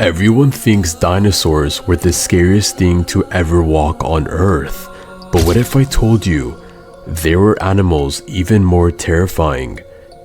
Everyone thinks dinosaurs were the scariest thing to ever walk on Earth. But what if I told you there were animals even more terrifying?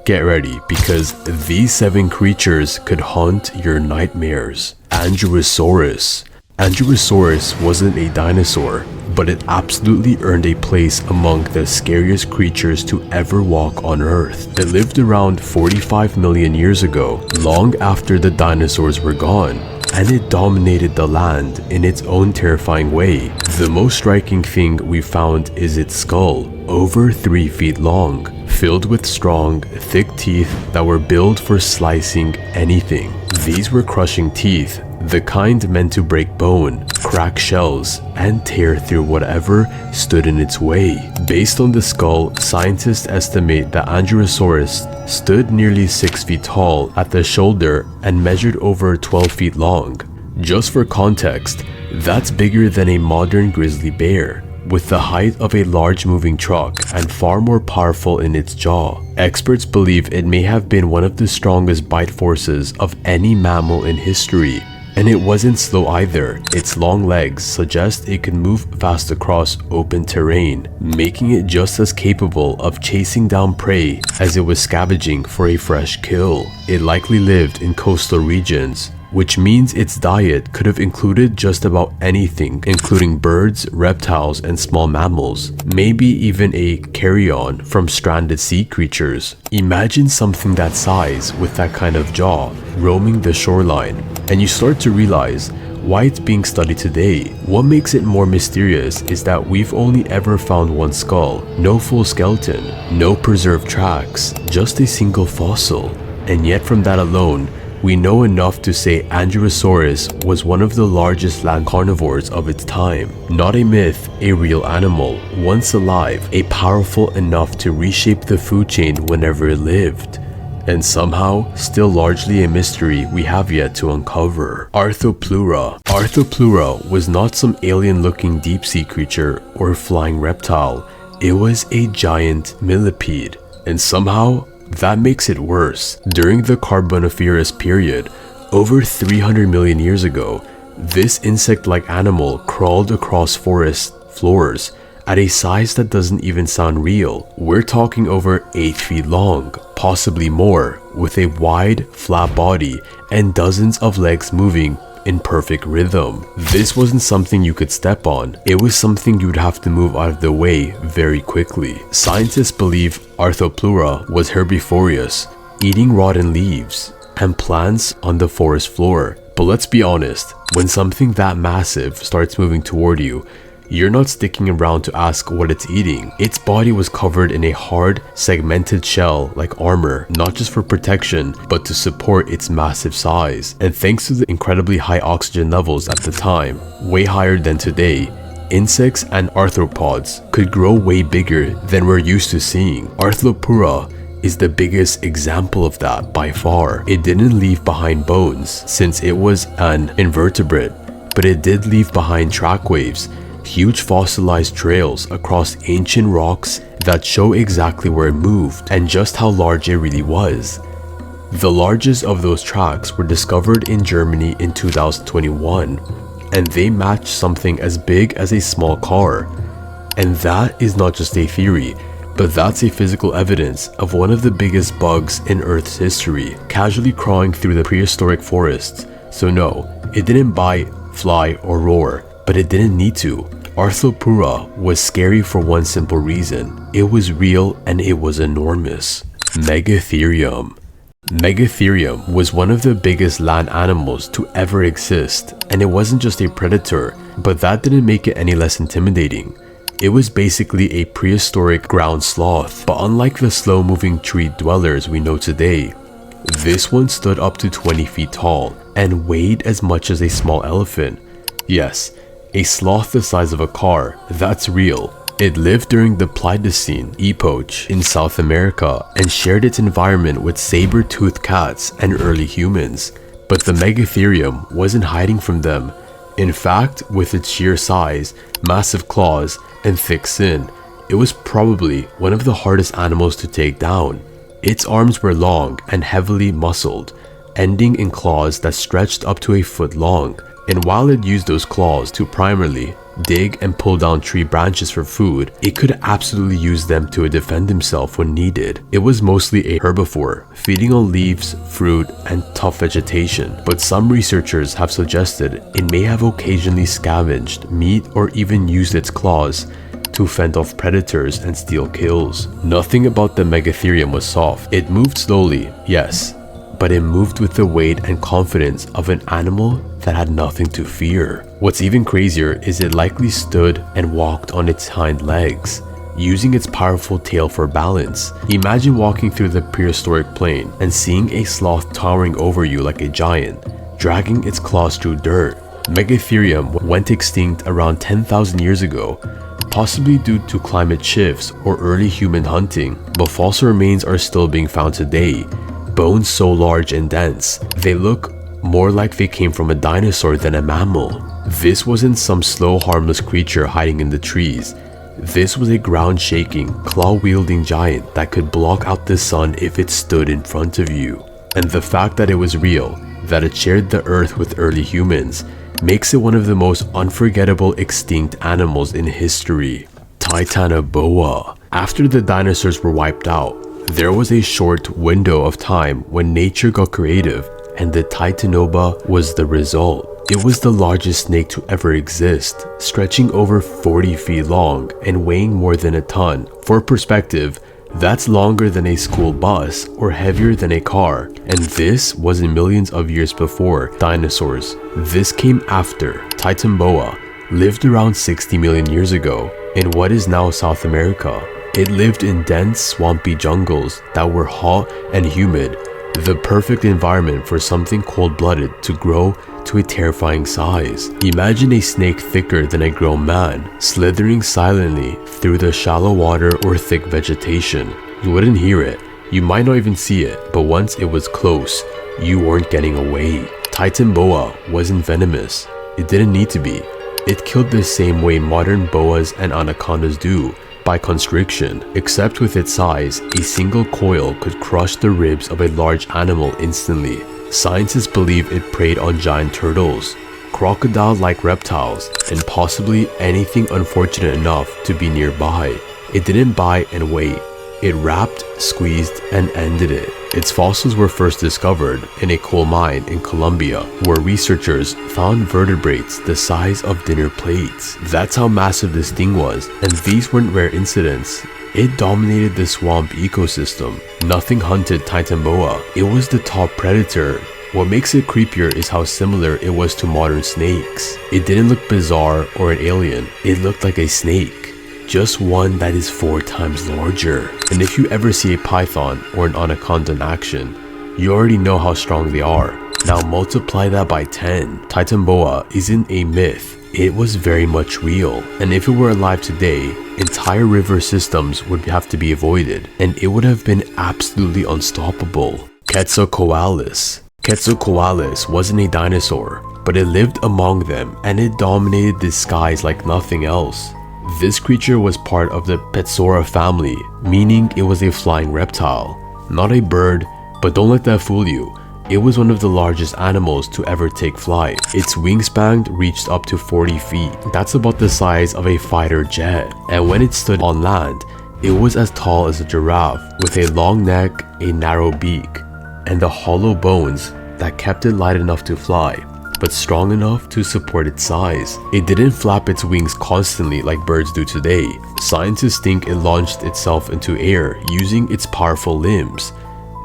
Get ready, because these 7 creatures could haunt your nightmares. Andrewsaurus. Andrewsaurus wasn't a dinosaur, but it absolutely earned a place among the scariest creatures to ever walk on Earth. It lived around 45 million years ago, long after the dinosaurs were gone, and it dominated the land in its own terrifying way. The most striking thing we found is its skull, over 3 feet long, filled with strong, thick teeth that were built for slicing anything. These were crushing teeth, the kind meant to break bone, crack shells, and tear through whatever stood in its way. Based on the skull, scientists estimate that Andrewsaurus stood nearly 6 feet tall at the shoulder and measured over 12 feet long. Just for context, that's bigger than a modern grizzly bear, with the height of a large moving truck and far more powerful in its jaw. Experts believe it may have been one of the strongest bite forces of any mammal in history. And it wasn't slow either. Its long legs suggest it could move fast across open terrain, making it just as capable of chasing down prey as it was scavenging for a fresh kill. It likely lived in coastal regions, which means its diet could have included just about anything, including birds, reptiles, and small mammals, maybe even a carrion from stranded sea creatures. Imagine something that size with that kind of jaw roaming the shoreline, and you start to realize why it's being studied today. What makes it more mysterious is that we've only ever found one skull, no full skeleton, no preserved tracks, just a single fossil. And yet from that alone, we know enough to say Andrewsaurus was one of the largest land carnivores of its time. Not a myth, a real animal, once alive, a powerful enough to reshape the food chain whenever it lived. And somehow, still largely a mystery we have yet to uncover. Arthropleura. Arthropleura was not some alien-looking deep-sea creature or flying reptile. It was a giant millipede. And somehow, that makes it worse. During the Carboniferous period, over 300 million years ago, this insect-like animal crawled across forest floors at a size that doesn't even sound real. We're talking over 8 feet long, possibly more, with a wide, flat body and dozens of legs moving in perfect rhythm. This wasn't something you could step on. It was something you'd have to move out of the way very quickly. Scientists believe Arthropleura was herbivorous, eating rotten leaves and plants on the forest floor. But let's be honest, when something that massive starts moving toward you, you're not sticking around to ask what it's eating. Its body was covered in a hard, segmented shell like armor, not just for protection, but to support its massive size. And thanks to the incredibly high oxygen levels at the time, way higher than today, insects and arthropods could grow way bigger than we're used to seeing. Arthropleura is the biggest example of that by far. It didn't leave behind bones since it was an invertebrate, but it did leave behind track waves, huge fossilized trails across ancient rocks that show exactly where it moved and just how large it really was. The largest of those tracks were discovered in Germany in 2021, and they matched something as big as a small car. And that is not just a theory, but that's a physical evidence of one of the biggest bugs in Earth's history, casually crawling through the prehistoric forests. So no, it didn't bite, fly, or roar, but it didn't need to. Arthropleura was scary for one simple reason. It was real and it was enormous. Megatherium. Megatherium was one of the biggest land animals to ever exist, and it wasn't just a predator, but that didn't make it any less intimidating. It was basically a prehistoric ground sloth, but unlike the slow-moving tree dwellers we know today, this one stood up to 20 feet tall and weighed as much as a small elephant. Yes, a sloth the size of a car, that's real. It lived during the Pleistocene epoch in South America and shared its environment with saber-toothed cats and early humans. But the Megatherium wasn't hiding from them. In fact, with its sheer size, massive claws, and thick skin, it was probably one of the hardest animals to take down. Its arms were long and heavily muscled, ending in claws that stretched up to a foot long. And while it used those claws to primarily dig and pull down tree branches for food, it could absolutely use them to defend himself when needed. It was mostly a herbivore, feeding on leaves, fruit, and tough vegetation, but some researchers have suggested it may have occasionally scavenged meat or even used its claws to fend off predators and steal kills. Nothing about the megatherium was soft. It moved slowly, yes, but it moved with the weight and confidence of an animal that had nothing to fear. What's even crazier is it likely stood and walked on its hind legs, using its powerful tail for balance. Imagine walking through the prehistoric plain and seeing a sloth towering over you like a giant, dragging its claws through dirt. Megatherium went extinct around 10,000 years ago, possibly due to climate shifts or early human hunting, but fossil remains are still being found today. Bones so large and dense, they look more like they came from a dinosaur than a mammal. This wasn't some slow, harmless creature hiding in the trees. This was a ground-shaking, claw-wielding giant that could block out the sun if it stood in front of you. And the fact that it was real, that it shared the earth with early humans, makes it one of the most unforgettable extinct animals in history. Titanoboa. After the dinosaurs were wiped out, there was a short window of time when nature got creative, and the titanoboa was the result. It was the largest snake to ever exist, stretching over 40 feet long and weighing more than a ton. For perspective, that's longer than a school bus or heavier than a car, and this wasn't millions of years before dinosaurs. This came after. Titanoboa lived around 60 million years ago in what is now South America. It lived in dense, swampy jungles that were hot and humid, the perfect environment for something cold-blooded to grow to a terrifying size. Imagine a snake thicker than a grown man, slithering silently through the shallow water or thick vegetation. You wouldn't hear it, you might not even see it, but once it was close, you weren't getting away. Titanoboa wasn't venomous. It didn't need to be. It killed the same way modern boas and anacondas do, by constriction. Except with its size, a single coil could crush the ribs of a large animal instantly. Scientists believe it preyed on giant turtles, crocodile-like reptiles, and possibly anything unfortunate enough to be nearby. It didn't bite and wait. It wrapped, squeezed, and ended it. Its fossils were first discovered in a coal mine in Colombia, where researchers found vertebrates the size of dinner plates. That's how massive this thing was, and these weren't rare incidents. It dominated the swamp ecosystem. Nothing hunted Titanoboa. It was the top predator. What makes it creepier is how similar it was to modern snakes. It didn't look bizarre or an alien. It looked like a snake, just one that is 4 times larger. And if you ever see a python or an anaconda in action, you already know how strong they are. Now multiply that by 10. Titanoboa isn't a myth. It was very much real. And if it were alive today, entire river systems would have to be avoided, and it would have been absolutely unstoppable. Quetzalcoatlus. Quetzalcoatlus wasn't a dinosaur, but it lived among them, and it dominated the skies like nothing else. This creature was part of the Petsora family, meaning it was a flying reptile. Not a bird, but don't let that fool you. It was one of the largest animals to ever take flight. Its wingspan reached up to 40 feet. That's about the size of a fighter jet. And when it stood on land, it was as tall as a giraffe, with a long neck, a narrow beak, and the hollow bones that kept it light enough to fly, but strong enough to support its size. It didn't flap its wings constantly like birds do today. Scientists think it launched itself into air using its powerful limbs,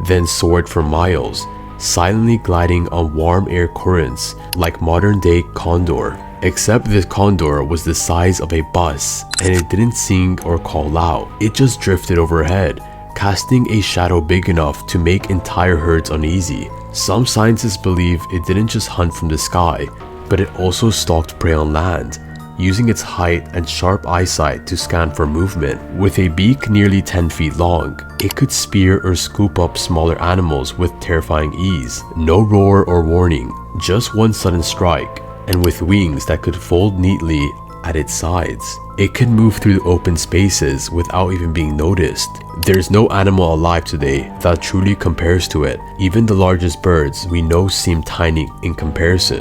then soared for miles, silently gliding on warm air currents like modern-day condor. Except this condor was the size of a bus, and it didn't sing or call out. It just drifted overhead, casting a shadow big enough to make entire herds uneasy. Some scientists believe it didn't just hunt from the sky, but it also stalked prey on land, using its height and sharp eyesight to scan for movement. With a beak nearly 10 feet long, it could spear or scoop up smaller animals with terrifying ease. No roar or warning, just one sudden strike, and with wings that could fold neatly at its sides. It could move through open spaces without even being noticed. There's no animal alive today that truly compares to it. Even the largest birds we know seem tiny in comparison.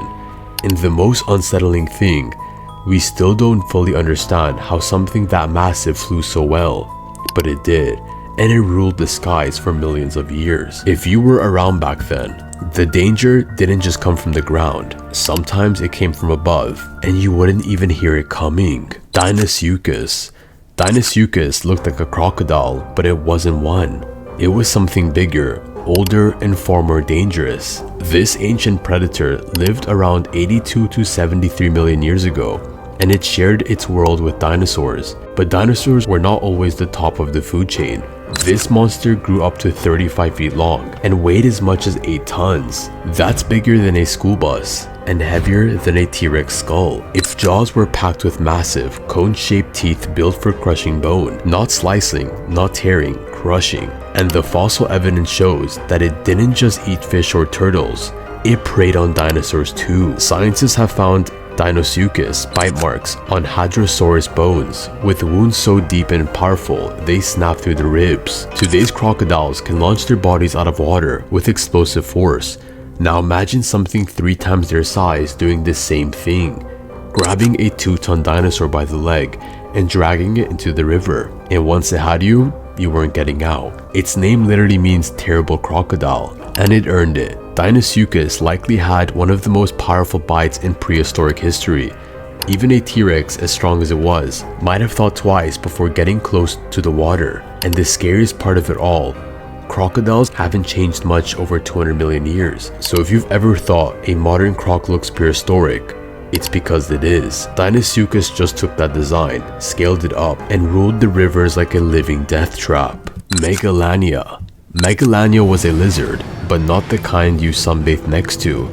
And the most unsettling thing, we still don't fully understand how something that massive flew so well. But it did, and it ruled the skies for millions of years. If you were around back then, the danger didn't just come from the ground. Sometimes it came from above, and you wouldn't even hear it coming. Deinosuchus. Deinosuchus looked like a crocodile, but it wasn't one. It was something bigger, older, and far more dangerous. This ancient predator lived around 82 to 73 million years ago, and it shared its world with dinosaurs. But dinosaurs were not always the top of the food chain. This monster grew up to 35 feet long and weighed as much as 8 tons. That's bigger than a school bus and heavier than a T-Rex skull. Its jaws were packed with massive, cone-shaped teeth built for crushing bone, not slicing, not tearing, crushing. And the fossil evidence shows that it didn't just eat fish or turtles, it preyed on dinosaurs too. Scientists have found Deinosuchus bite marks on hadrosaurus bones, with wounds so deep and powerful they snap through the ribs. Today's crocodiles can launch their bodies out of water with explosive force. Now imagine something 3 times their size doing the same thing, grabbing a 2-ton dinosaur by the leg and dragging it into the river. And once it had you, you weren't getting out. Its name literally means terrible crocodile, and it earned it. Deinosuchus likely had one of the most powerful bites in prehistoric history. Even a T-Rex as strong as it was might have thought twice before getting close to the water. And the scariest part of it all, crocodiles haven't changed much over 200 million years. So if you've ever thought a modern croc looks prehistoric, it's because it is. Deinosuchus just took that design, scaled it up, and ruled the rivers like a living death trap. Megalania. Megalania was a lizard, but not the kind you sunbathe next to.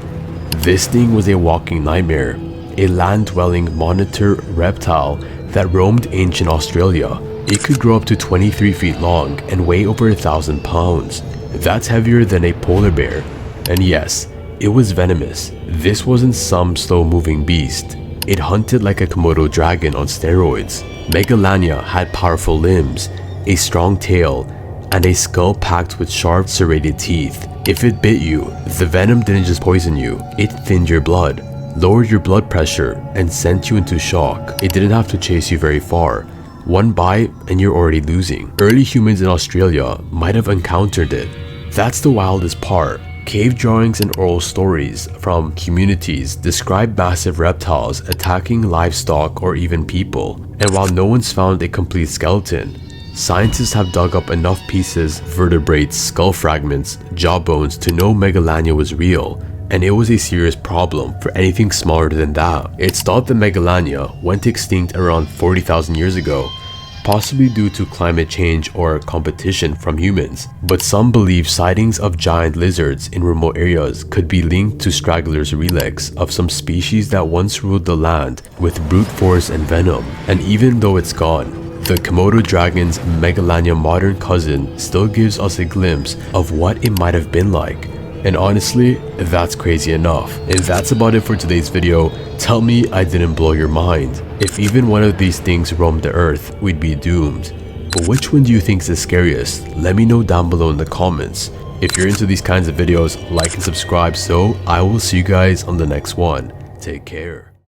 This thing was a walking nightmare, a land-dwelling monitor reptile that roamed ancient Australia. It could grow up to 23 feet long and weigh over 1,000 pounds. That's heavier than a polar bear. And yes, it was venomous. This wasn't some slow-moving beast. It hunted like a Komodo dragon on steroids. Megalania had powerful limbs, a strong tail, and a skull packed with sharp serrated teeth. If it bit you, the venom didn't just poison you, it thinned your blood, lowered your blood pressure, and sent you into shock. It didn't have to chase you very far. One bite and you're already losing. Early humans in Australia might have encountered it. That's the wildest part. Cave drawings and oral stories from communities describe massive reptiles attacking livestock or even people. And while no one's found a complete skeleton, scientists have dug up enough pieces, vertebrates, skull fragments, jawbones to know Megalania was real, and it was a serious problem for anything smaller than that. It's thought that Megalania went extinct around 40,000 years ago, possibly due to climate change or competition from humans. But some believe sightings of giant lizards in remote areas could be linked to stragglers' relics of some species that once ruled the land with brute force and venom. And even though it's gone, the Komodo dragon's Megalania modern cousin still gives us a glimpse of what it might have been like. And honestly, that's crazy enough. And that's about it for today's video. Tell me I didn't blow your mind. If even one of these things roamed the earth, we'd be doomed. But which one do you think is the scariest? Let me know down below in the comments. If you're into these kinds of videos, like and subscribe, so I will see you guys on the next one. Take care.